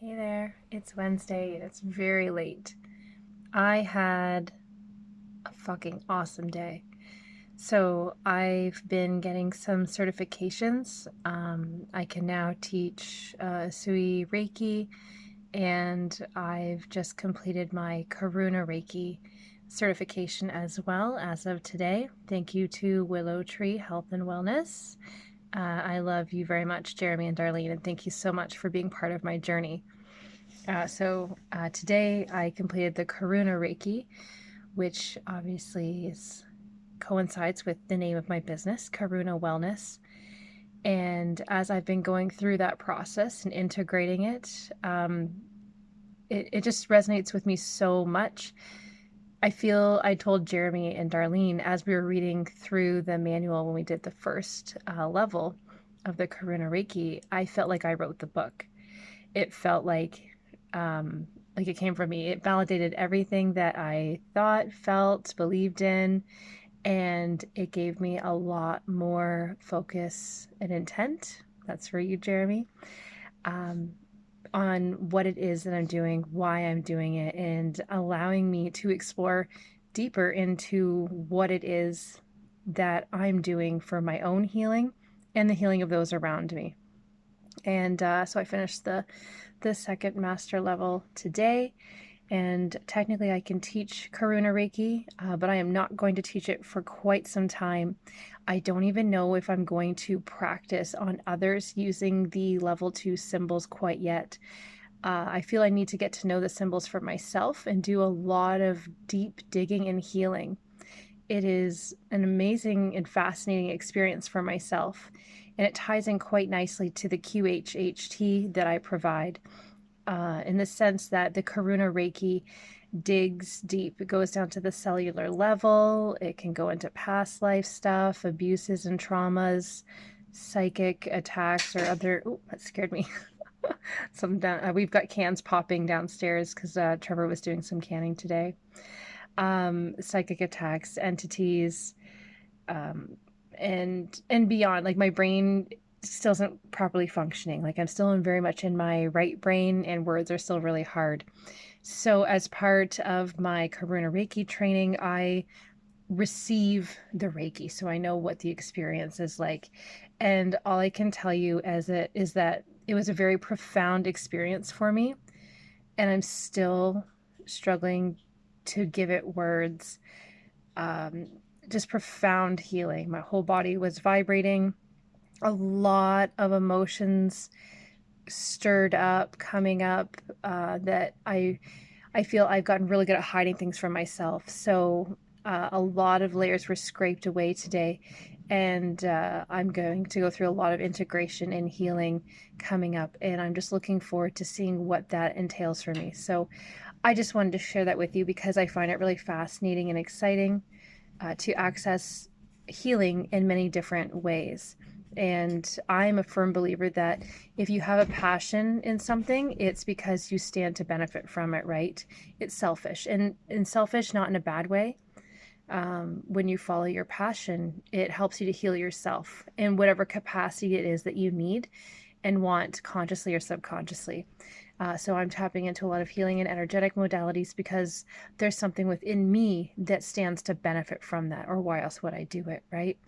Hey there, it's Wednesday and it's very late. I had a fucking awesome day. So I've been getting some certifications. I can now teach Sui Reiki, and I've just completed my Karuna Reiki certification as well as of today. Thank you to Willow Tree Health and Wellness. I love you very much, Jeremy and Darlene, and thank you so much for being part of my journey. Today I completed the Karuna Reiki, which obviously coincides with the name of my business, Karuna Wellness. And as I've been going through that process and integrating it, it just resonates with me so much. I told Jeremy and Darlene as we were reading through the manual when we did the first level of the Karuna Reiki, I felt like I wrote the book. It felt like it came from me. It validated everything that I thought, felt, believed in, and it gave me a lot more focus and intent. That's for you, Jeremy. Um, on what it is that I'm doing, why I'm doing it, and allowing me to explore deeper into what it is that I'm doing for my own healing and the healing of those around me. And so I finished the second master level today, and technically I can teach Karuna Reiki, but I am not going to teach it for quite some time. I don't even know if I'm going to practice on others using the level 2 symbols quite yet. I feel I need to get to know the symbols for myself and do a lot of deep digging and healing. It is an amazing and fascinating experience for myself, and it ties in quite nicely to the QHHT that I provide, in the sense that the Karuna Reiki digs deep. It goes down to the cellular level. It can go into past life stuff, abuses and traumas, psychic attacks, or other. Oh, that scared me. We've got cans popping downstairs because Trevor was doing some canning today. Psychic attacks, entities, um, and beyond. Like my brain still isn't properly functioning. Like I'm still very much in my right brain, and words are still really hard. So as part of my Karuna Reiki training, I receive the Reiki, so I know what the experience is like. And all I can tell you as it is that it was a very profound experience for me, and I'm still struggling to give it words. Um, just profound healing. My whole body was vibrating. A lot of emotions stirred up, coming up, that I feel I've gotten really good at hiding things from myself. So a lot of layers were scraped away today, and I'm going to go through a lot of integration and healing coming up, and I'm just looking forward to seeing what that entails for me. So I just wanted to share that with you because I find it really fascinating and exciting to access healing in many different ways. And I'm a firm believer that if you have a passion in something, it's because you stand to benefit from it, right? It's selfish, and selfish not in a bad way. When you follow your passion, it helps you to heal yourself in whatever capacity it is that you need and want, consciously or subconsciously. So I'm tapping into a lot of healing and energetic modalities because there's something within me that stands to benefit from that, or why else would I do it, right?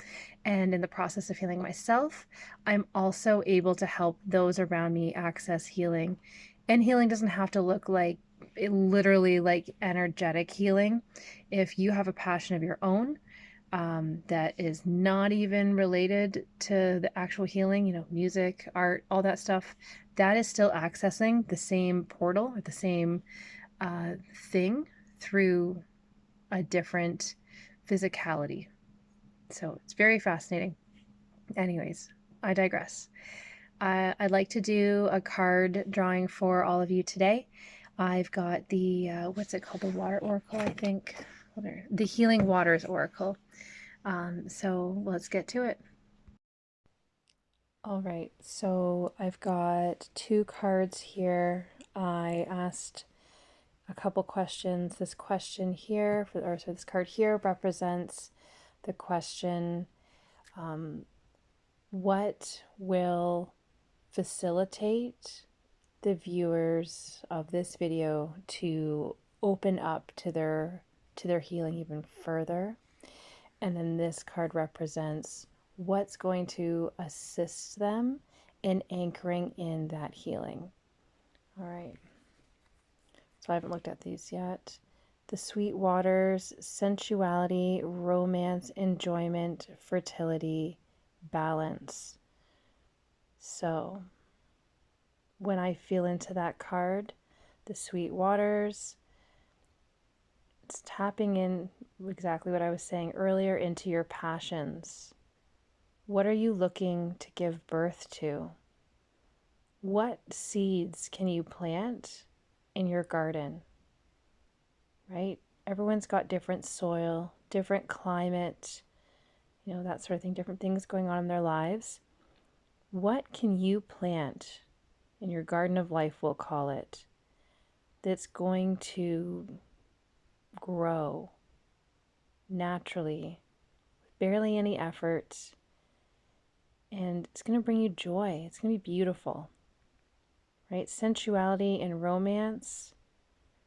And in the process of healing myself, I'm also able to help those around me access healing. And healing doesn't have to look like literally like energetic healing. If you have a passion of your own, that is not even related to the actual healing, music, art, all that stuff, that is still accessing the same portal or the same thing through a different physicality. So it's very fascinating. Anyways, I digress. I'd like to do a card drawing for all of you today. I've got the, what's it called? The Water Oracle, I think. The Healing Waters Oracle. So let's get to it. All right, so I've got two cards here. I asked a couple questions. This question here, this card here represents the question, what will facilitate the viewers of this video to open up to their healing even further. And then this card represents what's going to assist them in anchoring in that healing. All right. So I haven't looked at these yet. The sweet waters, sensuality, romance, enjoyment, fertility, balance. So when I feel into that card, the sweet waters, it's tapping in exactly what I was saying earlier into your passions. What are you looking to give birth to? What seeds can you plant in your garden? Right? Everyone's got different soil, different climate, that sort of thing, different things going on in their lives. What can you plant in your garden of life, we'll call it, that's going to grow naturally, with barely any effort, and it's going to bring you joy. It's going to be beautiful, right? Sensuality and romance.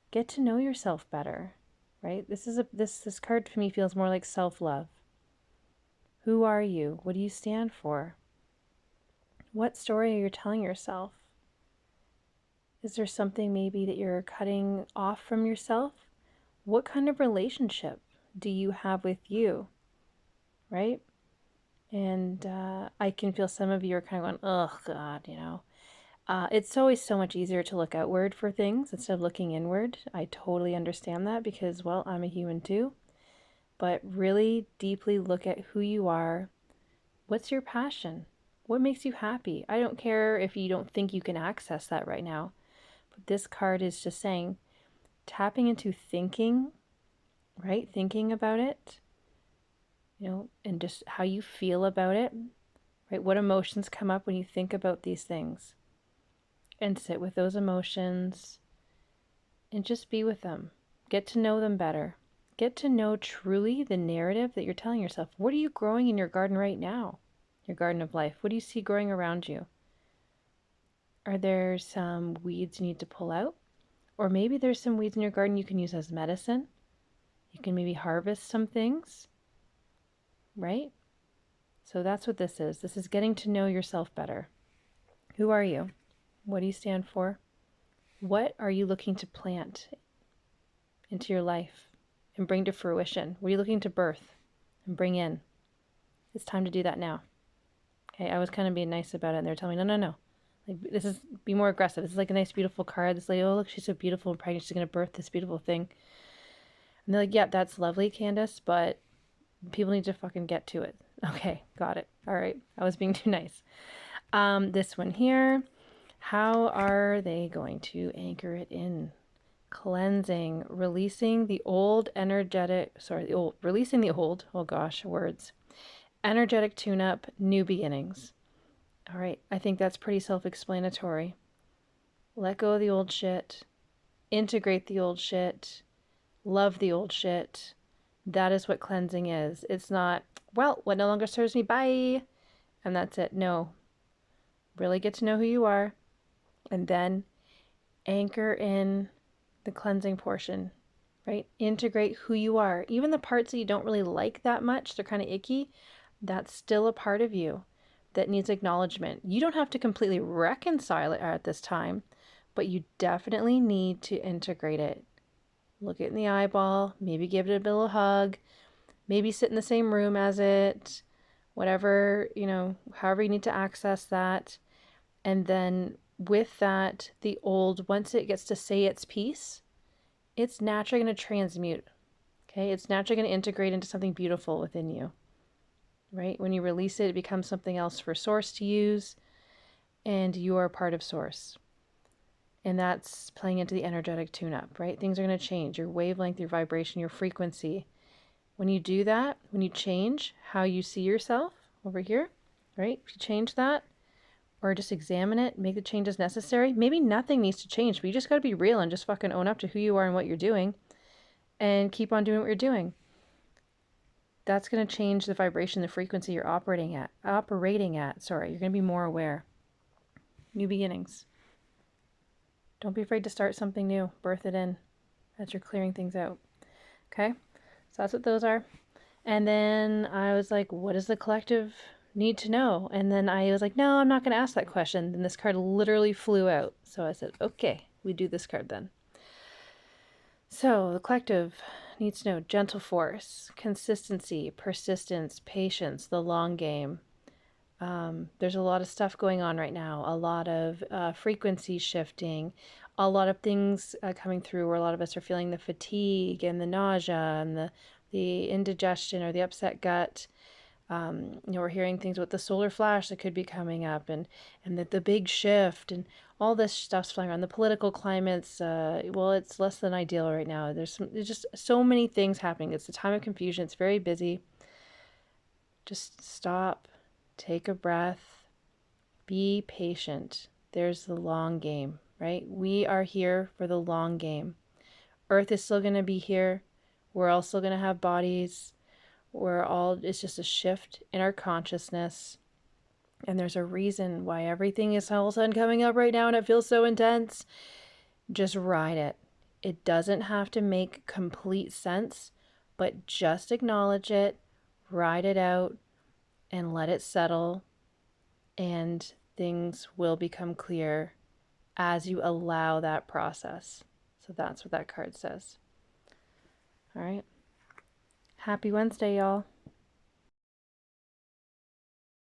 Get to know yourself better, right? This card to me feels more like self-love. Who are you? What do you stand for? What story are you telling yourself? Is there something maybe that you're cutting off from yourself? What kind of relationship do you have with you, right? And I can feel some of you are kind of going, oh God, It's always so much easier to look outward for things instead of looking inward. I totally understand that because, well, I'm a human too. But really deeply look at who you are. What's your passion? What makes you happy? I don't care if you don't think you can access that right now. But this card is just saying, tapping into thinking, right? Thinking about it, and just how you feel about it, right? What emotions come up when you think about these things? And sit with those emotions and just be with them. Get to know them better. Get to know truly the narrative that you're telling yourself. What are you growing in your garden right now? Your garden of life. What do you see growing around you? Are there some weeds you need to pull out? Or maybe there's some weeds in your garden you can use as medicine. You can maybe harvest some things, right? So that's what this is. This is getting to know yourself better. Who are you? What do you stand for? What are you looking to plant into your life and bring to fruition? What are you looking to birth and bring in? It's time to do that now. Okay, I was kind of being nice about it, and they were telling me, no. Like, be more aggressive. This is like a nice, beautiful card. This lady, oh, look, she's so beautiful and pregnant. She's going to birth this beautiful thing. And they're like, yeah, that's lovely, Candice, but people need to fucking get to it. Okay, got it. All right, I was being too nice. This one here, how are they going to anchor it in? Cleansing, releasing the old, oh gosh, words. Energetic tune-up, new beginnings. All right, I think that's pretty self-explanatory. Let go of the old shit, integrate the old shit, love the old shit. That is what cleansing is. It's not, well, what no longer serves me, bye, and that's it. No, really get to know who you are, and then anchor in the cleansing portion, right? Integrate who you are. Even the parts that you don't really like that much, they're kind of icky, that's still a part of you that needs acknowledgement. You don't have to completely reconcile it at this time, but you definitely need to integrate it. Look it in the eyeball, maybe give it a little hug, maybe sit in the same room as it, whatever, however you need to access that. And then with that, the old, once it gets to say its piece, it's naturally going to transmute. Okay, it's naturally going to integrate into something beautiful within you. Right? When you release it, it becomes something else for Source to use, and you are part of Source. And that's playing into the energetic tune-up, right? Things are going to change. Your wavelength, your vibration, your frequency. When you do that, when you change how you see yourself over here, right? If you change that, or just examine it, make the changes necessary. Maybe nothing needs to change, but you just got to be real and just fucking own up to who you are and what you're doing, and keep on doing what you're doing. That's going to change the vibration, the frequency you're operating at. You're going to be more aware. New beginnings. Don't be afraid to start something new. Birth it in as you're clearing things out. Okay? So that's what those are. And then I was like, what does the collective need to know? And then I was like, no, I'm not going to ask that question. Then this card literally flew out. So I said, okay, we do this card then. So the collective needs to know gentle force, consistency, persistence, patience, the long game. There's a lot of stuff going on right now, a lot of frequency shifting, a lot of things coming through where a lot of us are feeling the fatigue and the nausea and the indigestion or the upset gut. We're hearing things with the solar flash that could be coming up, and the big shift and all this stuff's flying around. The political climate's well, it's less than ideal right now. There's just so many things happening. It's a time of confusion. It's very busy. Just stop, take a breath, be patient. There's the long game, right? We are here for the long game. Earth is still going to be here. We're all still going to have bodies. It's just a shift in our consciousness. And there's a reason why everything is all of a sudden coming up right now and it feels so intense. Just ride it. It doesn't have to make complete sense, but just acknowledge it, ride it out, and let it settle. And things will become clear as you allow that process. So that's what that card says. All right. Happy Wednesday, y'all.